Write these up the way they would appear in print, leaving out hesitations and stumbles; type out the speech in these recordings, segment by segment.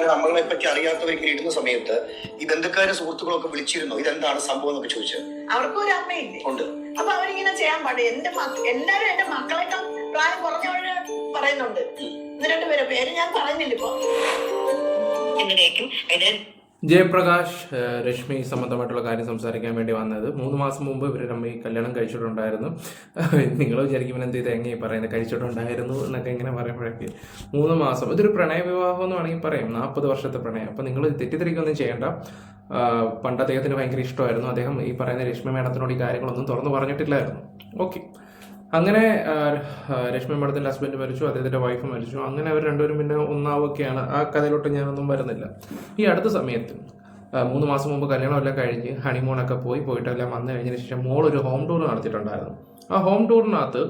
ഇങ്ങനെ നമ്മളെ പറ്റി അറിയാത്തവർക്ക് ഇടുന്ന സമയത്ത് ഈ ബന്ധുക്കാരെ സുഹൃത്തുക്കളൊക്കെ വിളിച്ചിരുന്നോ ഇതെന്താണ് സംഭവം എന്നൊക്കെ ചോദിച്ചത്? അവർക്കും ഒരു അമ്മയില്ലേ ഉണ്ട്. അപ്പൊ അവരിങ്ങനെ ചെയ്യാൻ പാടില്ല. എല്ലാരും എന്റെ മക്കളെക്കാൾ പ്രായം കുറഞ്ഞവര് പറയുന്നുണ്ട്. ഇത് രണ്ടുപേരെ പേര് ഞാൻ പറയുന്നില്ല ഇപ്പൊ. ജയപ്രകാശ് രശ്മി സംബന്ധമായിട്ടുള്ള കാര്യം സംസാരിക്കാൻ വേണ്ടി വന്നത്. 3 മാസം മുമ്പ് ഇവർ രമ്മി കല്യാണം കഴിച്ചിട്ടുണ്ടായിരുന്നു. നിങ്ങൾ വിചാരിക്കും എന്ത് ചെയ്ത് എങ്ങനെ പറയുന്നത് കഴിച്ചിട്ടുണ്ടായിരുന്നു എന്നൊക്കെ ഇങ്ങനെ പറയുമ്പോഴേക്ക് 3 മാസം ഇതൊരു പ്രണയ വിവാഹം എന്ന് വേണമെങ്കിൽ പറയാം. 40 വർഷത്തെ പ്രണയം. അപ്പം നിങ്ങൾ തെറ്റിദ്ധരിക്കൊന്നും ചെയ്യേണ്ട. പണ്ട് അദ്ദേഹത്തിന് ഭയങ്കര ഇഷ്ടമായിരുന്നു. അദ്ദേഹം ഈ പറയുന്ന രശ്മി മേഡത്തിനോട് ഈ കാര്യങ്ങളൊന്നും തുറന്നു പറഞ്ഞിട്ടില്ലായിരുന്നു. ഓക്കെ, അങ്ങനെ രശ്മി മേഡത്തിൻ്റെ ഹസ്ബൻഡ് മരിച്ചു, അദ്ദേഹത്തിൻ്റെ വൈഫ് മരിച്ചു. അങ്ങനെ അവർ രണ്ടുപേരും പിന്നെ ഒന്നാവുകയാണ്. ആ കഥയിലോട്ട് ഞാനൊന്നും വരുന്നില്ല. ഈ അടുത്ത സമയത്ത് 3 മാസം മുമ്പ് കല്യാണമെല്ലാം കഴിഞ്ഞ് ഹണിമൂണൊക്കെ പോയിട്ടെല്ലാം വന്നു കഴിഞ്ഞതിന് ശേഷം മോളൊരു ഹോം ടൂർ നടത്തിയിട്ടുണ്ടായിരുന്നു. ആ ഹോം ടൂറിനകത്ത്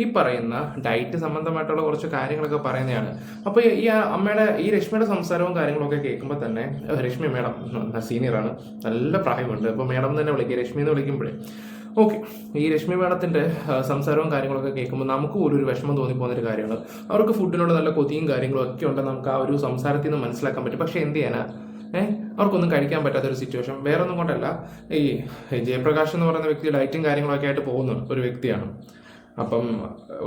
ഈ പറയുന്ന ഡയറ്റ് സംബന്ധമായിട്ടുള്ള കുറച്ച് കാര്യങ്ങളൊക്കെ പറയുന്നതാണ്. അപ്പോൾ ഈ അമ്മയുടെ ഈ രശ്മിയുടെ സംസാരവും കാര്യങ്ങളൊക്കെ കേൾക്കുമ്പോൾ തന്നെ രശ്മി മേഡം സീനിയറാണ്, നല്ല പ്രായമുണ്ട്. അപ്പോൾ മേഡം തന്നെ വിളിക്കുക, രശ്മി എന്ന് വിളിക്കുമ്പോഴേ ഓക്കെ. ഈ രശ്മി മേഡത്തിൻ്റെ സംസാരവും കാര്യങ്ങളൊക്കെ കേൾക്കുമ്പോൾ നമുക്ക് പോലും ഒരു വിഷമം തോന്നിപ്പോകുന്നൊരു കാര്യമാണ്. അവർക്ക് ഫുഡിനോട് നല്ല കൊതിയും കാര്യങ്ങളും ഒക്കെ ഉണ്ട്. നമുക്ക് ആ ഒരു സംസാരത്തിൽ നിന്ന് മനസ്സിലാക്കാൻ പറ്റും. പക്ഷേ എന്ത് ചെയ്യാനാ, അവർക്കൊന്നും കഴിക്കാൻ പറ്റാത്തൊരു സിറ്റുവേഷൻ. വേറെ ഒന്നും കൊണ്ടല്ല, ഈ ജയപ്രകാശ് എന്ന് പറയുന്ന വ്യക്തി ഡയറ്റും കാര്യങ്ങളൊക്കെ ആയിട്ട് പോകുന്ന ഒരു വ്യക്തിയാണ്. അപ്പം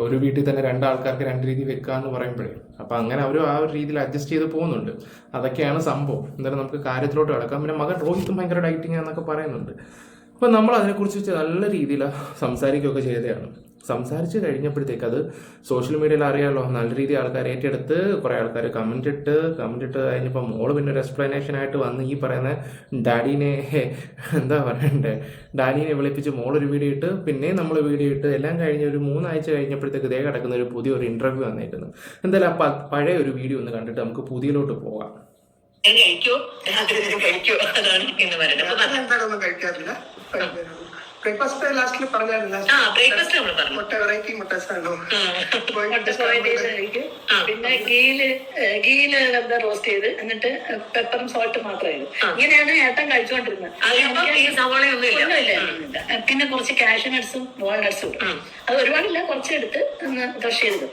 ഒരു വീട്ടിൽ തന്നെ 2 ആൾക്കാർക്ക് 2 രീതി വെക്കുക എന്ന് പറയുമ്പോഴേ അപ്പം അങ്ങനെ അവർ ആ ഒരു രീതിയിൽ അഡ്ജസ്റ്റ് ചെയ്ത് പോകുന്നുണ്ട്. അതൊക്കെയാണ് സംഭവം. എന്തായാലും നമുക്ക് കാര്യത്തിലോട്ട് കിടക്കാം. പിന്നെ മകൻ റോഹിത്തും ഭയങ്കര ഡയറ്റിങ് എന്നൊക്കെ പറയുന്നുണ്ട്. അപ്പം നമ്മൾ അതിനെക്കുറിച്ച് നല്ല രീതിയിൽ സംസാരിക്കുകയൊക്കെ ചെയ്തതാണ്. സംസാരിച്ച് കഴിഞ്ഞപ്പോഴത്തേക്ക് അത് സോഷ്യൽ മീഡിയയിൽ അറിയാമല്ലോ, നല്ല രീതിയിൽ ആൾക്കാർ ഏറ്റെടുത്ത് കുറേ ആൾക്കാർ കമൻറ്റ് ഇട്ട് കഴിഞ്ഞപ്പോൾ മോള് പിന്നെ ഒരു എക്സ്പ്ലനേഷനായിട്ട് വന്ന് ഈ പറയുന്ന ഡാഡീനെ എന്താ പറയണ്ടേ, ഡാഡീനെ വിളിപ്പിച്ച് മോളൊരു വീഡിയോ ഇട്ട് പിന്നെ നമ്മൾ വീഡിയോ ഇട്ട് എല്ലാം കഴിഞ്ഞ് ഒരു 3 ആഴ്ച കഴിഞ്ഞപ്പോഴത്തേക്ക് ഇതേ കിടക്കുന്ന ഒരു പുതിയൊരു ഇൻ്റർവ്യൂ വന്നിരിക്കുന്നു. എന്തായാലും അപ്പം പഴയ ഒരു വീഡിയോ ഒന്ന് കണ്ടിട്ട് നമുക്ക് പുതിയലോട്ട് പോകാം. ബ്രേക്ക്ഫാസ്റ്റ് ലാസ്റ്റിൽ പറഞ്ഞായിരുന്നു. മുട്ട വെറൈറ്റി മുട്ട പിന്നെ ഗീല് എന്താ റോസ്റ്റ് ചെയ്ത് എന്നിട്ട് പെപ്പറും സോൾട്ട് മാത്രമായിരുന്നു. ഇങ്ങനെയാണ് ഏട്ടൻ കഴിച്ചുകൊണ്ടിരുന്നത്. പിന്നെ കുറച്ച് കാഷ്യൂ നട്ട്സും വാൾനട്ട്സും ഇടും. അത് ഒരുപാടില്ല, കുറച്ചെടുത്ത് ഒന്ന് ക്രഷ് ചെയ്ത്.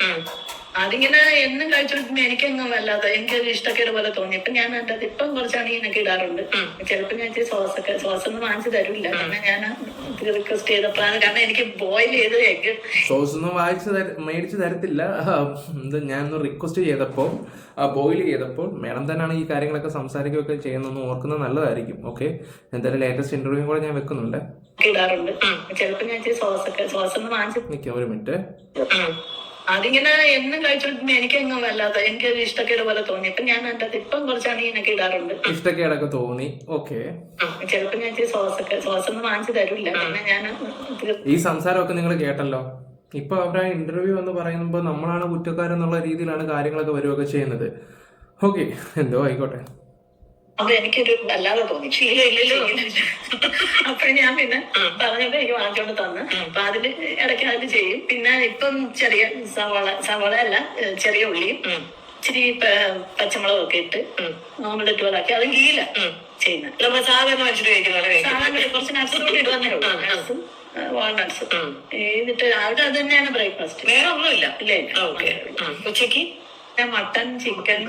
അതിങ്ങനെ എന്നും കഴിച്ചോണ്ടിരുന്ന എനിക്കൊന്നും വല്ലാതെ എനിക്കൊരു ഇഷ്ടക്കേട് പോലെ തോന്നി. ഇപ്പൊ ഞാൻ ഇപ്പം കുറച്ചാണ് ഇതിനൊക്കെ ഇടാറുണ്ട്. ചിലപ്പോ ഞാൻ സോസൊന്നും വാങ്ങിച്ചു തരില്ല. കാരണം ഞാൻ റിക്വസ്റ്റ് ചെയ്തപ്പോഴാണ്, കാരണം എനിക്ക് ബോയിൽ ചെയ്ത് എഗ് സോസൊന്നും മേടിച്ചു തരത്തില്ല. ഞാനൊന്ന് റിക്വസ്റ്റ് ചെയ്തപ്പോൾ ബോയിൽ ചെയ്തപ്പോൾ മേഡം തന്നെയാണ് ഈ കാര്യങ്ങളൊക്കെ സംസാരിക്കുകയൊക്കെ ചെയ്യുന്നതെന്ന് ഓർക്കുന്നത് നല്ലതായിരിക്കും. ഓക്കെ, എന്തായാലും ലേറ്റസ്റ്റ് ഇന്റർവ്യൂ കൂടെ ഞാൻ വെക്കുന്നുണ്ട്. ഇടാറുണ്ട്. ചിലപ്പോ ഞാൻ സോസൊന്നും വാങ്ങിച്ചു നിൽക്കാം ഒരു മിനിറ്റ്. അതിങ്ങനെ എന്നും കഴിച്ചോണ്ടിരുന്ന എനിക്കൊന്നും വല്ലാതെ എനിക്കൊരു ഇഷ്ടക്കേട് പോലെ തോന്നി. ഇപ്പൊ ഞാൻ ഇപ്പം കുറച്ചാണ് ഇതിനൊക്കെ ഇടാറുണ്ട്. ഇഷ്ടക്കേടൊക്കെ തോന്നി. ഓക്കെ, ചിലപ്പോ ഞാൻ സോസൊന്നും വാങ്ങിച്ചു തരില്ല. പിന്നെ ഞാൻ ഈ സംസാരമൊക്കെ നിങ്ങൾ കേട്ടല്ലോ. ഇപ്പൊ അവരുടെ ഇന്റർവ്യൂ എന്ന് പറയുമ്പോൾ നമ്മളാണ് കുറ്റക്കാരെന്നുള്ള രീതിയിലാണ് കാര്യങ്ങളൊക്കെ വരികയൊക്കെ ചെയ്യുന്നത്. ഓക്കെ, എന്തോ ആയിക്കോട്ടെ. അപ്പൊ എനിക്കൊരു വല്ലാതെ തോന്നി. അപ്പൊ ഞാൻ പിന്നെ പറഞ്ഞപ്പോ എനിക്ക് വാങ്ങിച്ചോണ്ട് തന്ന്. അപ്പൊ അതില് ഇടയ്ക്ക് അതിൽ ചെയ്യും. പിന്നെ ഇപ്പം ചെറിയ സവാള അല്ല, ചെറിയ ഉള്ളിയും ഇച്ചിരി പച്ചമുളകും ഒക്കെ ഇട്ട് ഓംലെറ്റ് പോലാക്കി അത് ഗീല ചെയ്യുന്നത്. സാധാരണ കുറച്ച് നട്ട്സ് കൂടി ഇടുവന്നേ ഉള്ളൂ. നട്ട്സും വാൾനട്ട്സും എന്നിട്ട് അവിടെ അത് തന്നെയാണ് ബ്രേക്ക്ഫാസ്റ്റ്. വേറെ ഒന്നുമില്ല. ഇല്ലേ? ഉച്ചക്ക് മട്ടൻ ചിക്കൻ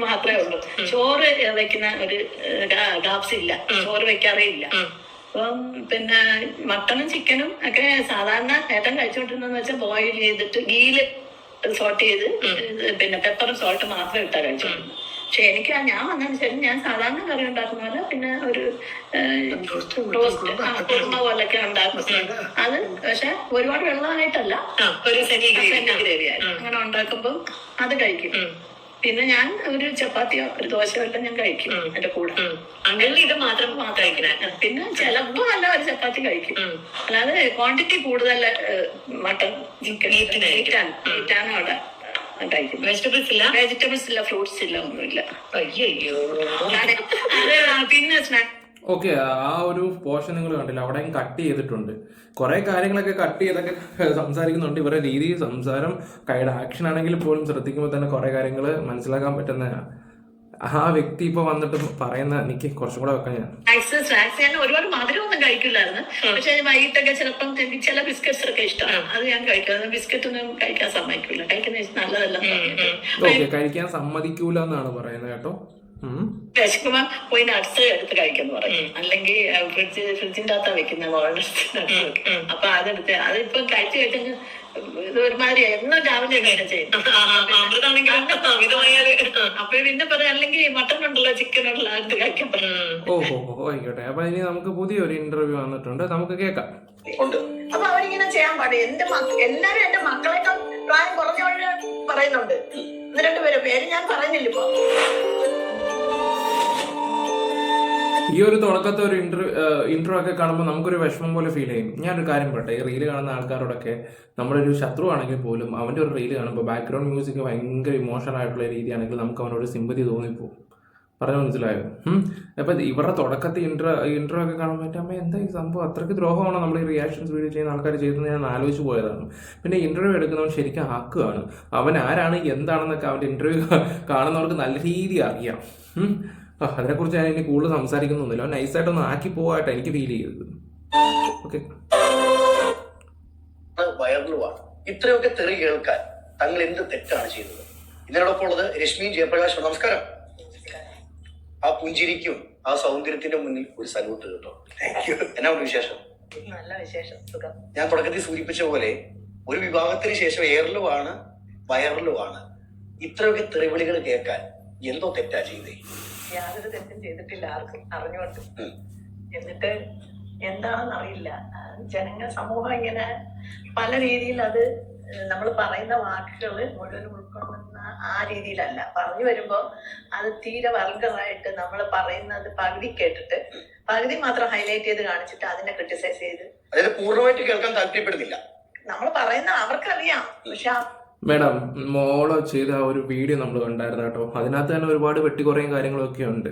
മാത്രമേ ഉള്ളൂ. ചോറ് വെക്കുന്ന ഒരു ഗാപ്സ് ഇല്ല, ചോറ് വെക്കാറേ ഇല്ല. അപ്പം പിന്നെ മട്ടനും ചിക്കനും ഒക്കെ സാധാരണ ഏട്ടൻ കഴിച്ചോണ്ടിരുന്നെന്ന് വെച്ചാൽ ബോയിൽ ചെയ്തിട്ട് ഗീല് സോൾട്ട് ചെയ്ത് പിന്നെ പെപ്പറും സോൾട്ട് മാത്രം ഇട്ടാ കഴിച്ചോണ്ടിരുന്നത്. പക്ഷെ എനിക്ക് ഞാൻ വന്നതിന് ശേഷം ഞാൻ സാധാരണ കറി ഉണ്ടാക്കുന്ന പോലെ പിന്നെ ഒരു റോസ്റ്റ് കുറുമ പോലൊക്കെ ഉണ്ടാക്കും. അത് പക്ഷെ ഒരുപാട് വെള്ളമായിട്ടല്ല, ഒരു സെമി ഗ്രേവി ആയിട്ട് അങ്ങനെ ഉണ്ടാക്കുമ്പോൾ അത് കഴിക്കും. പിന്നെ ഞാൻ ഒരു ചപ്പാത്തിയോ ഒരു ദോശയോ എല്ലാം ഞാൻ കഴിക്കും എന്റെ കൂടെ. അങ്ങനെ ഇത് മാത്രം കഴിക്കണം. പിന്നെ ചിലപ്പോ നല്ല ഒരു ചപ്പാത്തി കഴിക്കും. അല്ലാതെ ക്വാണ്ടിറ്റി കൂടുതൽ മട്ടൺ ചിക്കൻ ഈറ്റാണ് അവിടെ കഴിക്കും. വെജിറ്റബിൾസ് ഇല്ല, ഫ്രൂട്ട്സ് ഇല്ല, ഒന്നുമില്ല. അയ്യോ. പിന്നെ ഓക്കെ, ആ ഒരു പോർഷൻ നിങ്ങൾ കണ്ടില്ല, അവിടെയും കട്ട് ചെയ്തിട്ടുണ്ട്. കുറേ കാര്യങ്ങളൊക്കെ കട്ട് ചെയ്തൊക്കെ സംസാരിക്കുന്നുണ്ട്. ഇവരുടെ രീതി, സംസാരം, കൈയുടെ ആക്ഷൻ ആണെങ്കിൽ പോലും ശ്രദ്ധിക്കുമ്പോൾ തന്നെ കുറേ കാര്യങ്ങൾ മനസ്സിലാക്കാൻ പറ്റുന്നതാണ്. ആ വ്യക്തി ഇപ്പൊ വന്നിട്ട് പറയുന്ന എനിക്ക് കുറച്ചും കൂടെ വെക്കാൻ ഞാൻ സ്നാക്സ് ഞാൻ ഒരുപാട് മധുരമൊന്നും കഴിക്കില്ലായിരുന്നു. പക്ഷെ വൈകിട്ടൊക്കെ ചിലപ്പം എനിക്ക് ചില ബിസ്ക്കറ്റ്സ് ഒക്കെ ഇഷ്ടമാണ്. അത് ഞാൻ കഴിക്കാം. ബിസ്ക്കറ്റ് ഒന്നും കഴിക്കാൻ സമ്മതിക്കില്ല. കഴിക്കുന്ന നല്ലതല്ല. ഓക്കെ, കഴിക്കാൻ സമ്മതിക്കൂല എന്നാണ് പറയുന്നത് കേട്ടോ. വിശക്കുമ്പോ പോയി നട്സ് എടുത്ത് കഴിക്കുന്നു പറയും. അല്ലെങ്കിൽ ഫ്രിഡ്ജിന്റെ അകത്താ വെക്കുന്ന വാൾനട്സ്. അപ്പൊ അതെടുത്ത് അതിപ്പോ കഴിച്ചു കഴിഞ്ഞാൽ ഇത് ഒരുമാതിരി എന്നും രാവിലെ ഇങ്ങനെ ചെയ്യും. അപ്പൊ പിന്നെ പറയാം അല്ലെങ്കിൽ മട്ടൺ ഉണ്ടല്ലോ, ചിക്കൻ ഉണ്ടല്ലോ, അത് കഴിക്കാൻ പറയും. ഓഹോ ആയിക്കോട്ടെ. അപ്പൊ ഇനി നമുക്ക് പുതിയൊരു ഇന്റർവ്യൂ വന്നിട്ടുണ്ട്, നമുക്ക് കേൾക്കാം. അപ്പൊ അവരിങ്ങനെ ചെയ്യാൻ പാടില്ല. എല്ലാരും എന്റെ മക്കളെക്കാൾ പ്രായം കുറഞ്ഞവര് പറയുന്നുണ്ട്. ഒന്ന് രണ്ടുപേരെ പേര് ഞാൻ പറയുന്നില്ല ഇപ്പൊ. ഈ ഒരു തുടക്കത്തെ ഒരു ഇന്റർവ്യൂ ഒക്കെ കാണുമ്പോൾ നമുക്കൊരു വിഷമം പോലെ ഫീൽ ചെയ്യും. ഞാനൊരു കാര്യം പറയട്ടെ, ഈ റീല് കാണുന്ന ആൾക്കാരോടൊക്കെ നമ്മളൊരു ശത്രു ആണെങ്കിൽ പോലും അവൻ്റെ ഒരു റീല് കാണുമ്പോൾ ബാക്ക്ഗ്രൗണ്ട് മ്യൂസിക് ഭയങ്കര ഇമോഷണൽ ആയിട്ടുള്ള രീതിയാണെങ്കിൽ നമുക്ക് അവനോട് സിമ്പതി തോന്നിപ്പോവും. പറഞ്ഞു മനസ്സിലായോ? അപ്പം ഇവരുടെ തുടക്കത്തെ ഇന്റർവ്യൂ ഒക്കെ കാണുമ്പോൾ അമ്മ എന്താ ഈ സംഭവം, അത്രയ്ക്ക് ദ്രോഹമാണോ നമ്മൾ ഈ റിയാക്ഷൻസ് വീഡിയോ ചെയ്യുന്ന ആൾക്കാർ ചെയ്തതെന്ന് ഞാൻ ആലോചിച്ച് പോയതാണ്. പിന്നെ ഇന്റർവ്യൂ എടുക്കുന്നവൻ ശരിക്കും ആക്കുകയാണ്. അവൻ ആരാണ് എന്താണെന്നൊക്കെ അവൻ്റെ ഇന്റർവ്യൂ കാണുന്നവർക്ക് നല്ല രീതി അറിയാം. അതിനെക്കുറിച്ച് ഞാൻ ഇനി കൂടുതൽ സംസാരിക്കുന്നൊന്നുമില്ല. അവൻ നൈസായിട്ടൊന്ന് ആക്കി പോവായിട്ട് എനിക്ക് ഫീൽ ചെയ്തത്. ഓക്കെ, വൈറലുമാണ്. ഇത്രയൊക്കെ തെറി കേൾക്കാൻ തങ്ങൾ എന്ത് തെറ്റാണ് ചെയ്തത്? ഇതിനോടൊപ്പം ഉള്ളത് രശ്മിയും ജയപ്രകാശും. നമസ്കാരം. ആ പുഞ്ചിരിക്കും ആ സൗന്ദര്യത്തിന്റെ മുന്നിൽ ഒരു സല്യൂട്ട് കേട്ടോ. എന്നാ വിശേഷം? നല്ല വിശേഷം, സുഖം. ഞാൻ തുടക്കത്തിൽ സൂചിപ്പിച്ച പോലെ ഒരു വിവാഹത്തിന് ശേഷം എയറിലുമാണ് വയറിലുമാണ്. ഇത്രയൊക്കെ തെറിവിളികൾ കേൾക്കാൻ എന്തോ തെറ്റാ ചെയ്തേ? യാതൊരു തെറ്റും ചെയ്തിട്ടില്ല, ആർക്കും അറിഞ്ഞുകൊണ്ട്. എന്നിട്ട് എന്താണെന്ന് അറിയില്ല, ജനങ്ങൾ സമൂഹം ഇങ്ങനെ പല രീതിയിൽ അത് നമ്മൾ പറയുന്ന വാക്കുകൾ മുഴുവൻ ഉൾക്കൊള്ളുന്ന ആ രീതിയിലല്ല പറഞ്ഞു വരുമ്പോ അത് തീരെ വർഗമായിട്ട് നമ്മൾ പറയുന്നത് പകുതി കേട്ടിട്ട് പകുതി മാത്രം ഹൈലൈറ്റ് ചെയ്ത് കാണിച്ചിട്ട് അതിനെ ക്രിട്ടിസൈസ് ചെയ്ത് അതായത് പൂർണ്ണമായിട്ട് കേൾക്കാൻ താല്പര്യപ്പെടുന്നില്ല. നമ്മൾ പറയുന്ന അവർക്കറിയാം. പക്ഷെ മേഡം മോള് ചെയ്ത ഒരു വീഡിയോ നമ്മൾ കണ്ടായിരുന്നു കേട്ടോ. അതിനകത്ത് തന്നെ ഒരുപാട് വെട്ടിക്കുറയും കാര്യങ്ങളൊക്കെ ഉണ്ട്.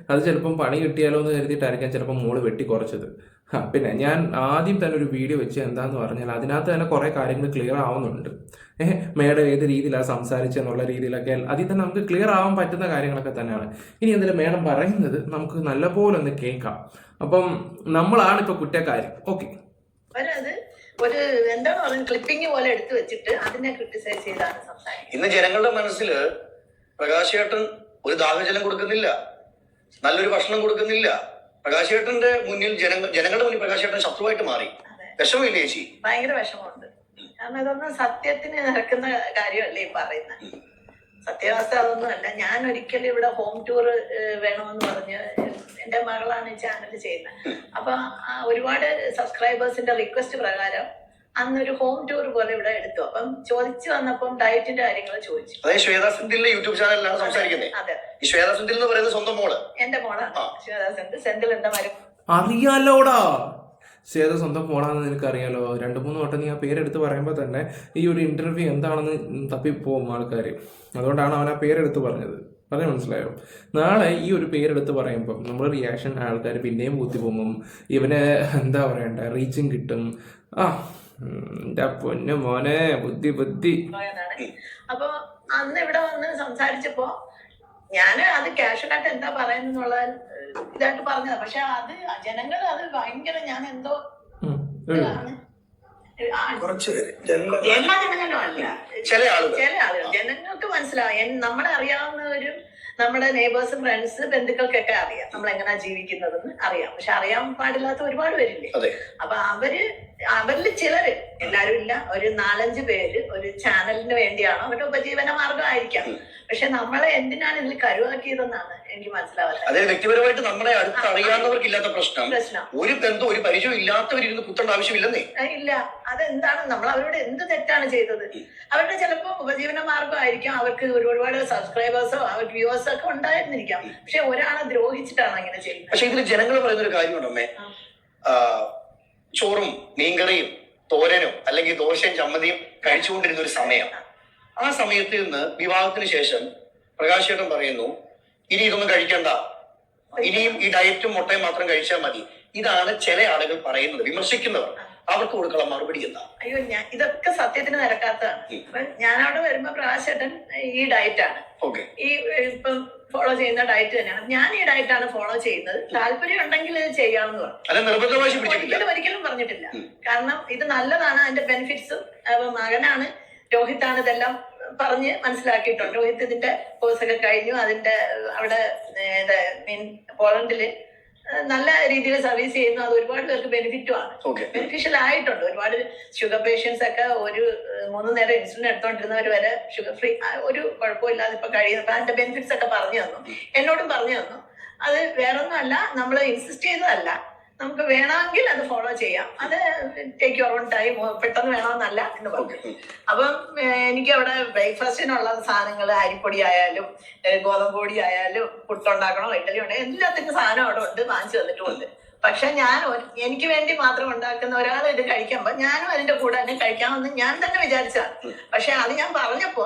അത് ചിലപ്പം പണി കിട്ടിയാലോ എന്ന് കരുതിയിട്ടായിരിക്കാം ചിലപ്പം മോള് വെട്ടിക്കുറച്ചത്. പിന്നെ ഞാൻ ആദ്യം തന്നെ ഒരു വീഡിയോ വെച്ച് എന്താന്ന് പറഞ്ഞാൽ അതിനകത്ത് തന്നെ കുറേ കാര്യങ്ങൾ ക്ലിയർ ആവുന്നുണ്ട്. മേഡം ഏത് രീതിയിലാണ് സംസാരിച്ചെന്നുള്ള രീതിയിലൊക്കെ അതിൽ തന്നെ നമുക്ക് ക്ലിയർ ആവാൻ പറ്റുന്ന കാര്യങ്ങളൊക്കെ തന്നെയാണ്. ഇനി എന്തെങ്കിലും മേഡം പറയുന്നത് നമുക്ക് നല്ലപോലെ ഒന്ന് കേൾക്കാം. അപ്പം നമ്മളാണ് ഇപ്പൊ കുറ്റക്കാരി. ഓക്കെ, അവരത് ഒരു എന്താണ് പറയുന്നത് ക്ലിപ്പിംഗ് പോലെ എടുത്തു വെച്ചിട്ട് അതിനെ ക്രിട്ടിസൈസ് ചെയ്താണ് സംസാരിക്കുന്നത്. ഇന്ന് ജനങ്ങളുടെ മനസ്സിൽ പ്രകാശേട്ടൻ ഒരു ദാഹജലം കൊടുക്കുന്നില്ല, നല്ലൊരു ഭക്ഷണം കൊടുക്കുന്നില്ല. പ്രകാശേട്ടന്റെ മുന്നിൽ ജനങ്ങളുടെ മുന്നിൽ പ്രകാശേട്ടൻ ശത്രുവായിട്ട് മാറി. വിഷമമില്ലേ ചേച്ചി? ഭയങ്കര വിഷമമുണ്ട്. കാരണം ഇതൊന്നും സത്യത്തിന് നടക്കുന്ന കാര്യമല്ലേ ഈ പറയുന്നത്. സത്യാവസ്ഥ അതൊന്നും അല്ല. ഞാൻ ഒരിക്കലും ഇവിടെ ഹോം ടൂർ വേണമെന്ന് പറഞ്ഞ് എന്റെ മകളാണ് ഈ ചാനൽ ചെയ്യുന്നത്. അപ്പൊ ഒരുപാട് സബ്സ്ക്രൈബേഴ്സിന്റെ റിക്വസ്റ്റ് പ്രകാരം അന്നൊരു ഹോം ടൂർ പോലെ ഇവിടെ എടുത്തു. അപ്പം ചോദിച്ചു വന്നപ്പം ഡയറ്റിന്റെ കാര്യങ്ങൾ ചോദിച്ചു. അതായത് ശ്വേതാ സെന്തിലിന്റെ യൂട്യൂബ് ചാനലിലാണ് സംസാരിക്കുന്നത്. അതെ, ഈ ശ്വേതാ സെന്തിൽ എന്ന് പറയുന്നത് സ്വന്തം മോള്, എന്റെ മോളാണ് ശ്വേതാ സെന്തിൽ. സെന്തിൽ എന്താ മരം അറിയാലോടാ, ശ്വേത സ്വന്തം മോളാണെന്ന് നിനക്കറിയാലോ. 2-3 വട്ടം നീ ആ പേരെടുത്ത് പറയുമ്പോൾ തന്നെ ഈ ഒരു ഇന്റർവ്യൂ എന്താണെന്ന് തപ്പിപ്പോവും ആൾക്കാർ. അതുകൊണ്ടാണ് അവൻ ആ പേരെടുത്ത് പറഞ്ഞത്. പറഞ്ഞു മനസ്സിലായോ? നാളെ ഈ ഒരു പേരെടുത്ത് പറയുമ്പോൾ നമ്മൾ റിയാക്ഷൻ ആൾക്കാർ പിന്നെയും ബുദ്ധിമുട്ടും. ഇവന് എന്താ പറയണ്ട, റീച്ചിങ് കിട്ടും. എന്റെ പൊന്നു മോനെ, ബുദ്ധി. അപ്പൊ അന്ന് ഇവിടെ വന്ന് സംസാരിച്ചപ്പോ ഞാന് അത് കാഷ്വലായിട്ട് എന്താ പറയുന്നുള്ള ഇതായിട്ട് പറഞ്ഞതാ. പക്ഷെ അത് ജനങ്ങൾ അത് ഭയങ്കര ഞാൻ എന്തോ എല്ലാ ജനങ്ങളും അല്ല, ചില ആളുകൾ ജനങ്ങൾക്ക് മനസ്സിലാവും. നമ്മളെ അറിയാവുന്നവരും നമ്മുടെ നെയ്ബേഴ്സും ഫ്രണ്ട്സ് ബന്ധുക്കൾക്കൊക്കെ അറിയാം നമ്മൾ എങ്ങനെയാ ജീവിക്കുന്നതെന്ന് അറിയാം. പക്ഷെ അറിയാൻ പാടില്ലാത്ത ഒരുപാട് പേരില്ലേ. അപ്പൊ അവരിൽ ചിലര്, എല്ലാരും ഇല്ല, ഒരു 4-5 പേര് ഒരു ചാനലിന് വേണ്ടിയാണോ അവരുടെ ഉപജീവന മാർഗമായിരിക്കാം. പക്ഷെ നമ്മളെ എന്തിനാണ് ഇതിൽ കരുവാക്കിയതെന്നാണ് എനിക്ക് മനസ്സിലാവുന്നത്. അതായത് വ്യക്തിപരമായിട്ട് നമ്മളെ അടുത്ത് അറിയാവുന്നവർക്കില്ലാത്ത പ്രശ്നം ഒരു ബന്ധം ഒരു പരിചയം ഇല്ലാത്തവരിന്ന് കുത്തേണ്ട ആവശ്യമില്ലെന്നേ. ഇല്ല, അതെന്താണ് നമ്മൾ അവരോട് എന്ത് തെറ്റാണ് ചെയ്തത്? അവരുടെ ചിലപ്പോ ഉപജീവന മാർഗമായിരിക്കാം, അവർക്ക് ഒരുപാട് സബ്സ്ക്രൈബേഴ്സോ അവർക്ക് വ്യൂവേഴ്സോ ഒക്കെ ഉണ്ടായിരുന്നിരിക്കാം. പക്ഷെ ഒരാളെ ദ്രോഹിച്ചിട്ടാണ് അങ്ങനെ ചെയ്യുന്നത്. പക്ഷെ ഇതിൽ ജനങ്ങൾ പറയുന്ന ഒരു കാര്യമുണ്ടമ്മേ, ചോറും മീൻകറിയും തോരനും അല്ലെങ്കിൽ ദോശയും ചമ്മന്തിയും കഴിച്ചുകൊണ്ടിരുന്ന ഒരു സമയം. ആ സമയത്ത് നിന്ന് വിവാഹത്തിന് ശേഷം പ്രകാശേട്ടൻ പറയുന്നു ഇനി ഇതൊന്നും കഴിക്കണ്ട, ഇനിയും ഈ ഡയറ്റും മുട്ടയും മാത്രം കഴിച്ചാൽ മതി. ഇതാണ് ചില ആളുകൾ പറയുന്നത്, വിമർശിക്കുന്നവർ. അവർക്ക് കൊടുക്കാനുള്ള മറുപടി എന്താ? അയ്യോ, ഇതൊക്കെ സത്യത്തിന് നിരക്കാത്തതാണ്. അപ്പൊ ഞാൻ അവിടെ വരുമ്പോ പ്രകാശേട്ടൻ ഈ ഡയറ്റാണ്, ഈ ഇപ്പം ഫോളോ ചെയ്യുന്ന ഡയറ്റ് തന്നെയാണ്. ഞാൻ ഈ ഡയറ്റാണ് ഫോളോ ചെയ്യുന്നത്, താല്പര്യം ഉണ്ടെങ്കിൽ ഇത് ചെയ്യാമെന്ന് പറഞ്ഞു. ഒരിക്കലും പറഞ്ഞിട്ടില്ല. കാരണം ഇത് നല്ലതാണ്, അതിന്റെ ബെനിഫിറ്റ്സും. മകനാണ് രോഹിത്താണ് ഇതെല്ലാം പറഞ്ഞ് മനസ്സിലാക്കിയിട്ടുണ്ട്. രോഹിത് ഇതിന്റെ കോഴ്സൊക്കെ കഴിഞ്ഞു. അതിന്റെ അവിടെ പോളണ്ടില് നല്ല രീതിയിൽ സർവീസ് ചെയ്യുന്നു. അത് ഒരുപാട് പേർക്ക് ബെനിഫിറ്റും ആണ്, ബെനിഫിഷ്യൽ ആയിട്ടുണ്ട്. ഒരുപാട് ഷുഗർ പേഷ്യൻസ് ഒക്കെ ഒരു 3 നേരം ഇൻസുലിൻ എടുത്തോണ്ടിരുന്നവർ വരെ ഷുഗർ ഫ്രീ, ഒരു കുഴപ്പമില്ലാതെ ഇപ്പൊ കഴിയുന്നു. അപ്പൊ അതിന്റെ ബെനിഫിറ്റ്സ് ഒക്കെ പറഞ്ഞു തന്നു, എന്നോടും പറഞ്ഞു തന്നു. അത് വേറൊന്നും അല്ല, നമ്മൾ ഇൻസിസ്റ്റ് ചെയ്തതല്ല. നമുക്ക് വേണമെങ്കിൽ അത് ഫോളോ ചെയ്യാം. അത് ടേക്ക് യുവർ ഓൺ ടൈം, പെട്ടെന്ന് വേണമെന്നല്ല എന്ന് പറഞ്ഞു. അപ്പം എനിക്ക് അവിടെ ബ്രേക്ക്ഫാസ്റ്റിനുള്ള സാധനങ്ങൾ, അരിപ്പൊടി ആയാലും ഗോതമ്പ് പൊടി ആയാലും, പുട്ടുണ്ടാക്കണോ ഇഡലി ഉണ്ടോ, എല്ലാത്തിനും സാധനം അവിടെ ഉണ്ട്, വാങ്ങിച്ചു തന്നിട്ടുമുണ്ട്. പക്ഷെ ഞാൻ എനിക്ക് വേണ്ടി മാത്രം ഉണ്ടാക്കുന്ന ഒരാൾ ഇത് കഴിക്കുമ്പോ ഞാനും അതിന്റെ കൂടെ തന്നെ കഴിക്കാമെന്ന് ഞാൻ തന്നെ വിചാരിച്ചതാണ്. പക്ഷെ അത് ഞാൻ പറഞ്ഞപ്പോ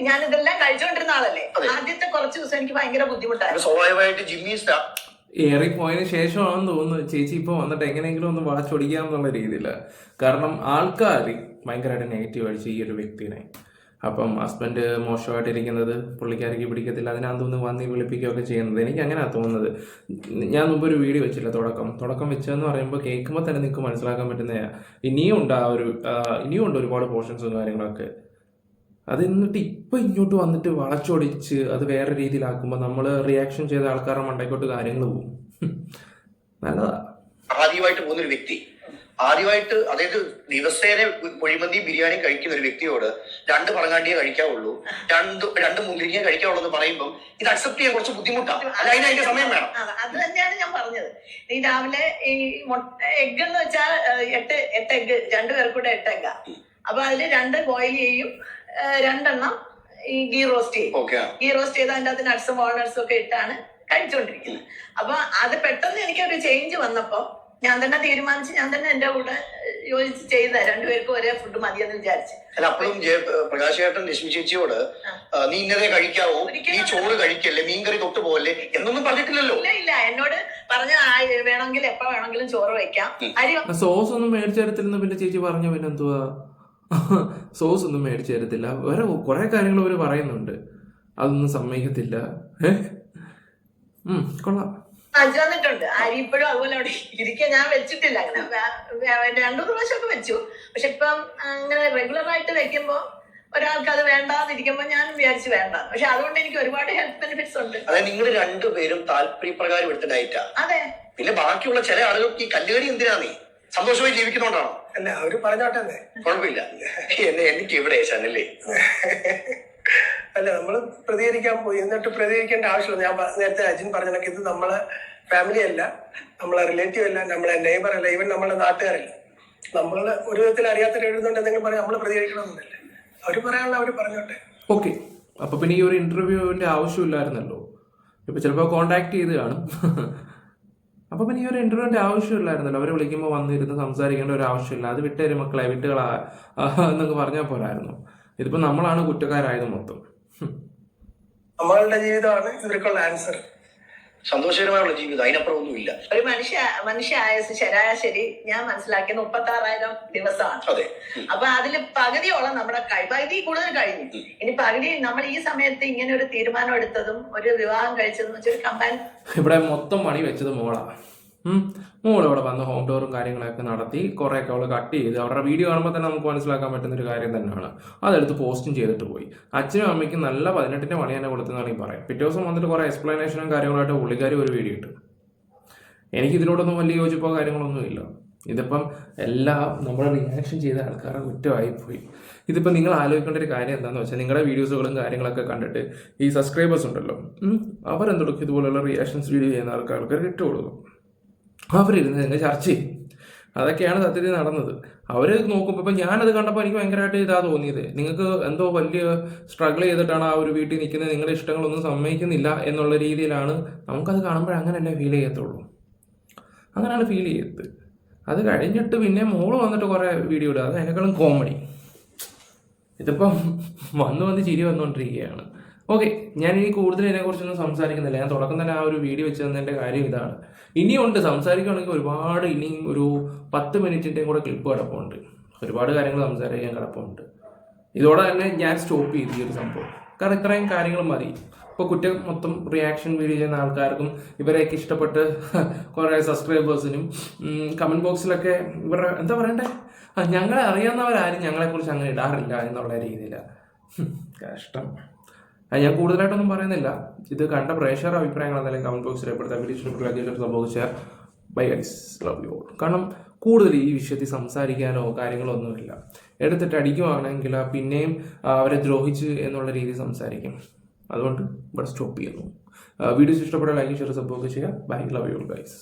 ഞാൻ ഇതെല്ലാം കഴിച്ചുകൊണ്ടിരുന്ന ആളല്ലേ, ആദ്യത്തെ കുറച്ച് ദിവസം എനിക്ക് ഭയങ്കര ബുദ്ധിമുട്ടായിരുന്നു. സ്വാഭാവികമായിട്ട് ജിമ്മി ഏറിപ്പോയതിന് ശേഷമാണെന്ന് തോന്നുന്നു ചേച്ചി ഇപ്പോൾ വന്നിട്ട് എങ്ങനെയെങ്കിലും ഒന്ന് വളച്ചൊടിക്കാം എന്നുള്ള രീതിയിലാണ്. കാരണം ആൾക്കാർ ഭയങ്കരമായിട്ട് നെഗറ്റീവ് അടിച്ച് ഈ ഒരു വ്യക്തിനെ. അപ്പം ഹസ്ബൻഡ് മോശമായിട്ടിരിക്കുന്നത് പുള്ളിക്കാർക്ക് പിടിക്കത്തില്ല, അതിനകത്തൊന്ന് വന്ന് വിളിപ്പിക്കുകയൊക്കെ ചെയ്യുന്നത്. എനിക്ക് അങ്ങനെയാണ് തോന്നുന്നത്. ഞാൻ മുമ്പ് ഒരു വീഡിയോ വെച്ചില്ല, തുടക്കം വെച്ചതെന്ന് പറയുമ്പോൾ കേൾക്കുമ്പോൾ തന്നെ നിങ്ങൾക്ക് മനസ്സിലാക്കാൻ പറ്റുന്നതാണ്. ഇനിയും ഉണ്ട് ഒരുപാട് പോർഷൻസും കാര്യങ്ങളൊക്കെ. അത് എന്നിട്ട് ഇപ്പം ഇങ്ങോട്ട് വന്നിട്ട് വളച്ചൊടിച്ച് അത് വേറെ രീതിയിലാക്കുമ്പോൾ നമ്മൾ റിയാക്ഷൻ ചെയ്ത ആൾക്കാരുടെ മണ്ടയ്ക്കോട്ട് കാര്യങ്ങൾ പോകും. നല്ലതാ. ആദ്യമായിട്ട് പോകുന്നൊരു വ്യക്തി, ആദ്യമായിട്ട് അതായത് ദിവസേന കുഴിമന്തി ബിരിയാണി കഴിക്കുന്ന ഒരു വ്യക്തിയോട് 2 പറങ്ങാണ്ടിയെ കഴിക്കാവുള്ളൂ, 2 മുന്തിരിങ്ങയെ കഴിക്കാവുള്ളൂ എന്ന് പറയുമ്പോൾ ഇത് അക്സെപ്റ്റ് ചെയ്യാൻ കുറച്ച് ബുദ്ധിമുട്ടാണ്. അല്ല, അതിന്റെ സമയം വേണം. അത് തന്നെയാണ് ഞാൻ പറഞ്ഞത്. ഈ രാവിലെ ഈ എഗ് എന്ന് വെച്ചാൽ 8 എഗ്, 2 പേർക്കൂടെ 8 എഗ്ഗാ. അപ്പൊ അതില് 2 ബോയിൽ ചെയ്യും, 2 എണ്ണം ഈ ഗീ റോസ്റ്റ് ചെയ്യും. ഗീ റോസ്റ്റ് ചെയ്ത് അതിന്റെ അകത്ത് നട്ട്സും വാൾനട്ട്സും ഒക്കെ ഇട്ടാണ് കഴിച്ചുകൊണ്ടിരിക്കുന്നത്. അപ്പൊ അത് പെട്ടെന്ന് എനിക്കൊരു ചേഞ്ച് വന്നപ്പോ ഞാൻ തന്നെ തീരുമാനിച്ച്, ഞാൻ തന്നെ എന്റെ കൂടെ യോജിച്ച് ചെയ്ത 2 പേർക്കും ഒരേ ഫുഡ് മതിയെന്ന് വിചാരിച്ചു. അല്ല, അപ്പോഴും പ്രകാശ് ചേട്ടൻ രശ്മി ചേച്ചിയോട് നീ ഇന്നതേ കഴിക്കാവോ, നീ ചോറ് കഴിക്കല്ലേ, മീൻകറി തൊട്ട് പോകല്ലേ എന്നൊന്നും പറഞ്ഞിട്ടില്ലല്ലോ? ഇല്ല, എന്നോട് പറഞ്ഞ വേണമെങ്കിൽ എപ്പോ വേണമെങ്കിലും ചോറ് വെക്കാം. അരി സോസ് ഒന്നും മേടിച്ചു തരത്തില്ലെന്ന് പിന്നെ ചേച്ചി പറഞ്ഞു. പിന്നെ എന്തുവാ, സോസ് ഒന്നും മേടിച്ചു തരത്തില്ല, വേറെ കുറെ കാര്യങ്ങൾ അവർ പറയുന്നുണ്ട്, അതൊന്നും സമ്മതിക്കത്തില്ല. കൊള്ളാം. വന്നിട്ടുണ്ട് അരി ഇപ്പോഴും അതുപോലെ അവിടെ ഇരിക്കാൻ ഞാൻ വെച്ചിട്ടില്ല. അങ്ങനെ 2 പ്രാവശ്യമൊക്കെ വെച്ചു. പക്ഷെ ഇപ്പം അങ്ങനെ റെഗുലർ ആയിട്ട് വെക്കുമ്പോ ഒരാൾക്ക് അത് വേണ്ടാതിരിക്കുമ്പോ ഞാൻ വിചാരിച്ചു വേണ്ട. പക്ഷെ അതുകൊണ്ട് എനിക്ക് ഒരുപാട് ഹെൽത്ത് ബെനിഫിറ്റ്സ് ഉണ്ട്. അതായത് നിങ്ങൾ 2 പേരും താല്പര്യപ്രകാരം എടുത്ത ഡയറ്റാ. അതെ. പിന്നെ ബാക്കിയുള്ള ചില ആളുകൾക്ക് ഈ കല്ലുകടി എന്തിനാന്നേ, സന്തോഷമായി ജീവിക്കുന്നോണ്ടാണോ? അല്ല, അവര് പറഞ്ഞോട്ടെ, കുഴപ്പമില്ല. എനിക്ക് എവിടെ ചാനല്ലേ. അല്ല, നമ്മള് പ്രതികരിക്കാൻ പോയി, എന്നിട്ട് പ്രതികരിക്കേണ്ട ആവശ്യമില്ല. ഞാൻ നേരത്തെ അജിൻ പറഞ്ഞതൊക്കെ, ഇത് നമ്മളെ ഫാമിലി അല്ല, നമ്മളെ റിലേറ്റീവ് അല്ല, നമ്മളെ നെയ്ബർ അല്ല, ഈവൻ നമ്മളെ നാട്ടുകാരല്ല. നമ്മള് ഒരു വിധത്തിൽ അറിയാത്ത എഴുതുന്നുണ്ട് എന്തെങ്കിലും പറയാം, നമ്മള് പ്രതികരിക്കണമെന്നില്ല. അവര് പറയാനുള്ള അവര് പറഞ്ഞോട്ടെ. ഓക്കെ. അപ്പൊ പിന്നെ ഈ ഒരു ഇന്റർവ്യൂവിന്റെ ആവശ്യമില്ലായിരുന്നല്ലോ. ഇപ്പൊ ചിലപ്പോ കോണ്ടാക്ട് ചെയ്ത് കാണും. അപ്പൊ പിന്നെ ഈ ഒരു ഇന്റർവ്യൂവിന്റെ ആവശ്യമില്ലായിരുന്നല്ലോ. അവരെ വിളിക്കുമ്പോൾ വന്നിരുന്ന് സംസാരിക്കേണ്ട ഒരു ആവശ്യമില്ല. അത് വിട്ടേരും മക്കളെ, വിട്ടുകളാ എന്നൊക്കെ പറഞ്ഞാൽ പോരായിരുന്നു. ഇതിപ്പോ നമ്മളാണ് കുറ്റക്കാരായത് മൊത്തം. നമ്മളുടെ ജീവിതമാണ് ഇവർക്കുള്ള ആൻസർ. സന്തോഷകരമായുള്ള ജീവിതം, അതിനപ്പുറം ഒന്നുമില്ല. ഒരു മനുഷ്യ ആയുസ് ശരാശരി ഞാൻ മനസ്സിലാക്കിയത് 36,000 ദിവസമാണ്. അതെ. അപ്പൊ അതില് പകുതിയോളം നമ്മുടെ പകുതി കൂടുതൽ കഴിഞ്ഞു. ഇനി പകുതി നമ്മൾ ഈ സമയത്ത് ഇങ്ങനെ ഒരു തീരുമാനം എടുത്തതും ഒരു വിവാഹം കഴിച്ചതെന്ന് വെച്ചാൽ കമ്പാൻ ഇവിടെ മൊത്തം പണി വെച്ചത് മോളാ. മോൾ ഇവിടെ വന്ന് ഹോം ടൂറും കാര്യങ്ങളൊക്കെ നടത്തി, കുറേയൊക്കെ അവൾ കട്ട് ചെയ്ത് അവരുടെ വീഡിയോ കാണുമ്പോൾ തന്നെ നമുക്ക് മനസ്സിലാക്കാൻ പറ്റുന്നൊരു കാര്യം തന്നെയാണ്. അതെടുത്ത് പോസ്റ്റും ചെയ്തിട്ട് പോയി. അച്ഛനും അമ്മയ്ക്കും നല്ല 18ന്റെ പണി തന്നെ കൊടുത്തെന്നാണെങ്കിൽ പറയാം. പിറ്റേ ദിവസം വന്നിട്ട് കുറേ എക്സ്പ്ലനേഷനും കാര്യങ്ങളായിട്ട് പുള്ളിക്കാരി ഒരു വീഡിയോ ഇട്ടു. എനിക്കിതിലോടൊന്നും വലിയ യോജിപ്പോ കാര്യങ്ങളൊന്നും ഇല്ല. ഇതിപ്പം എല്ലാം നമ്മൾ റിയാക്ഷൻ ചെയ്ത ആൾക്കാരുടെ കുറ്റമായിപ്പോയി. ഇതിപ്പോൾ നിങ്ങൾ ആലോചിക്കേണ്ട ഒരു കാര്യം എന്താണെന്ന് വെച്ചാൽ, നിങ്ങളുടെ വീഡിയോസുകളും കാര്യങ്ങളൊക്കെ കണ്ടിട്ട് ഈ സബ്സ്ക്രൈബേഴ്സ് ഉണ്ടല്ലോ, അവരെന്തൊക്കെ ഇതുപോലുള്ള റിയാക്ഷൻസ് വീഡിയോ ചെയ്യുന്ന ആൾക്കാർക്ക് ഇട്ട് കൊടുക്കും. അവരിരുന്ന് തന്നെ ചർച്ച ചെയ്യും. അതൊക്കെയാണ് സത്യത്തിൽ നടന്നത്. അവർ നോക്കുമ്പോൾ ഇപ്പം ഞാനത് കണ്ടപ്പോൾ എനിക്ക് ഭയങ്കരമായിട്ട് ഇതാ തോന്നിയത്. നിങ്ങൾക്ക് എന്തോ വലിയ സ്ട്രഗിൾ ചെയ്തിട്ടാണ് ആ ഒരു വീട്ടിൽ നിൽക്കുന്നത്, നിങ്ങളുടെ ഇഷ്ടങ്ങളൊന്നും സമ്മതിക്കുന്നില്ല എന്നുള്ള രീതിയിലാണ് നമുക്കത് കാണുമ്പോൾ അങ്ങനെയല്ലേ ഫീൽ ചെയ്യത്തുള്ളൂ. അങ്ങനെയാണ് ഫീൽ ചെയ്തത്. അത് കഴിഞ്ഞിട്ട് പിന്നെ മോള് വന്നിട്ട് കുറേ വീഡിയോ ഇടുക, അത് അതിനേക്കാളും കോമഡി. ഇതിപ്പം വന്ന് ചിരി വന്നുകൊണ്ടിരിക്കുകയാണ്. ഓക്കെ, ഞാൻ ഇനി കൂടുതൽ ഇതിനെക്കുറിച്ചൊന്നും സംസാരിക്കുന്നില്ല. ഞാൻ തുടക്കം തന്നെ ആ ഒരു വീഡിയോ വെച്ച് തന്നതിൻ്റെ കാര്യം ഇതാണ്. ഇനിയുണ്ട് സംസാരിക്കുകയാണെങ്കിൽ ഒരുപാട്, ഇനിയും ഒരു 10 മിനിറ്റിൻ്റെയും കൂടെ ക്ലിപ്പ് കിടപ്പുണ്ട്. ഒരുപാട് കാര്യങ്ങൾ സംസാരിക്കാൻ കിടപ്പുണ്ട്. ഇതോടെ തന്നെ ഞാൻ സ്റ്റോപ്പ് ചെയ്തു ഈ ഒരു സംഭവം. കാരണം ഇത്രയും കാര്യങ്ങൾ മതി. ഇപ്പോൾ കുറ്റം മൊത്തം റിയാക്ഷൻ വീഡിയോ ചെയ്യുന്ന ആൾക്കാർക്കും ഇവരെയൊക്കെ ഇഷ്ടപ്പെട്ട് കുറേ സബ്സ്ക്രൈബേഴ്സിനും കമൻറ്റ് ബോക്സിലൊക്കെ ഇവരുടെ എന്താ പറയണ്ടേ, ഞങ്ങളെ അറിയാവുന്നവരാരും ഞങ്ങളെക്കുറിച്ച് അങ്ങനെ ഇടാറില്ല എന്നുള്ള രീതിയിലാണ്. കഷ്ടം. ഞാൻ കൂടുതലായിട്ടൊന്നും പറയുന്നില്ല. ഇത് കണ്ട പ്രേക്ഷകരുടെ അഭിപ്രായങ്ങൾ എന്തായാലും കമൻറ്റ് ബോക്സിൽ രേഖപ്പെടുത്താം. വീഡിയോ ഇഷ്ടപ്പെട്ട സംഭവിച്ചാൽ ബൈ ഗൈസ്, ലവ് യു. കാരണം കൂടുതൽ ഈ വിഷയത്തിൽ സംസാരിക്കാനോ കാര്യങ്ങളോ ഒന്നുമില്ല. എടുത്തിട്ട് അടിക്കുവാണെങ്കിൽ പിന്നെയും അവരെ ദ്രോഹിച്ച് എന്നുള്ള രീതിയിൽ സംസാരിക്കും. അതുകൊണ്ട് ഇവിടെ സ്റ്റോപ്പ് ചെയ്യുന്നു. വീഡിയോസ് ഇഷ്ടപ്പെട്ട ലൈക്ക് ഷെയർ സബ്സ്ക്രൈബ് ചെയ്യുക. Bye, love you guys.